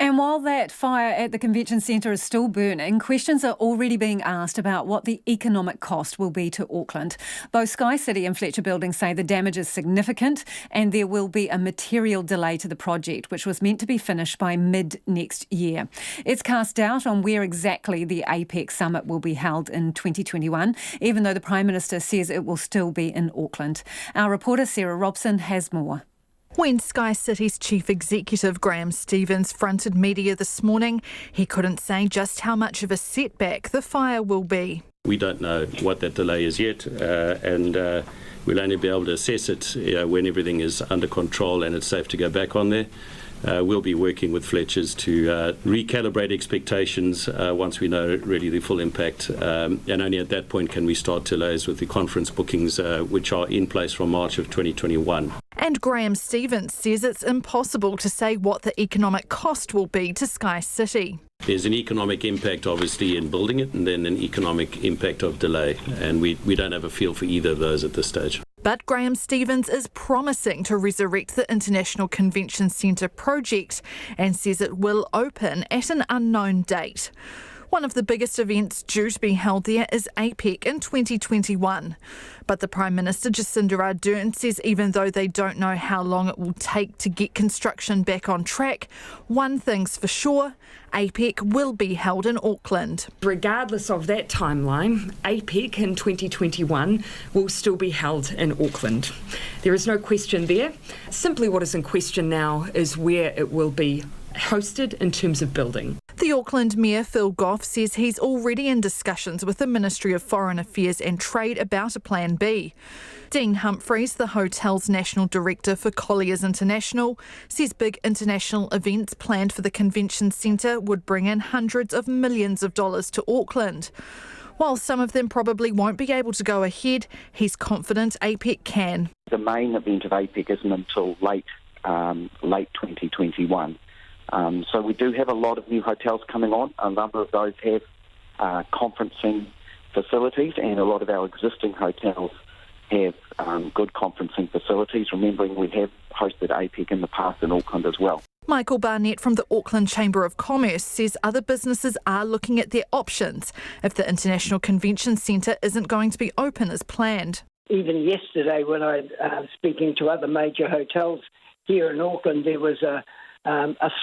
And while that fire at the convention centre is still burning, questions are already being asked about what the economic cost will be to Auckland. Both SkyCity and Fletcher Building say the damage is significant and there will be a material delay to the project, which was meant to be finished by mid-next year. It's cast doubt on where exactly the APEC summit will be held in 2021, even though the Prime Minister says it will still be in Auckland. Our reporter Sarah Robson has more. When SkyCity's chief executive Graham Stevens fronted media this morning, he couldn't say just how much of a setback the fire will be. We don't know what that delay is yet, and we'll only be able to assess it when everything is under control and it's safe to go back on there. We'll be working with Fletchers to recalibrate expectations once we know really the full impact, and only at that point can we start to liaise with the conference bookings which are in place from March of 2021. And Graham Stevens says it's impossible to say what the economic cost will be to SkyCity. There's an economic impact obviously in building it and then an economic impact of delay, and we don't have a feel for either of those at this stage. But Graham Stevens is promising to resurrect the International Convention Centre project and says it will open at an unknown date. One of the biggest events due to be held there is APEC in 2021. But the Prime Minister, Jacinda Ardern, says even though they don't know how long it will take to get construction back on track, one thing's for sure, APEC will be held in Auckland. Regardless of that timeline, APEC in 2021 will still be held in Auckland. There is no question there. Simply what is in question now is where it will be hosted in terms of building. The Auckland Mayor Phil Goff says he's already in discussions with the Ministry of Foreign Affairs and Trade about a Plan B. Dean Humphreys, the hotel's National Director for Colliers International, says big international events planned for the convention centre would bring in hundreds of millions of dollars to Auckland. While some of them probably won't be able to go ahead, he's confident APEC can. The main event of APEC isn't until late 2021. So we do have a lot of new hotels coming on. A number of those have conferencing facilities, and a lot of our existing hotels have good conferencing facilities, remembering we have hosted APEC in the past in Auckland as well. Michael Barnett from the Auckland Chamber of Commerce says other businesses are looking at their options if the International Convention Centre isn't going to be open as planned. Even yesterday when I was speaking to other major hotels here in Auckland, there was a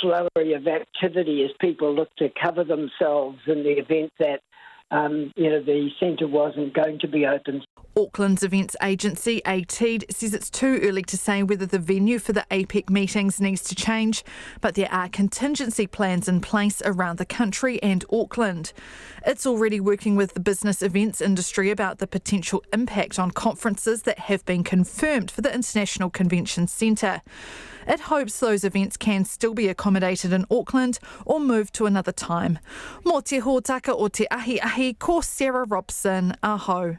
flurry of activity as people look to cover themselves in the event that the centre wasn't going to be open. Auckland's events agency, ATED, says it's too early to say whether the venue for the APEC meetings needs to change, but there are contingency plans in place around the country and Auckland. It's already working with the business events industry about the potential impact on conferences that have been confirmed for the International Convention Centre. It hopes those events can still be accommodated in Auckland or moved to another time. Mō te hōtaka o te ahi, ko Sarah Robson, aho.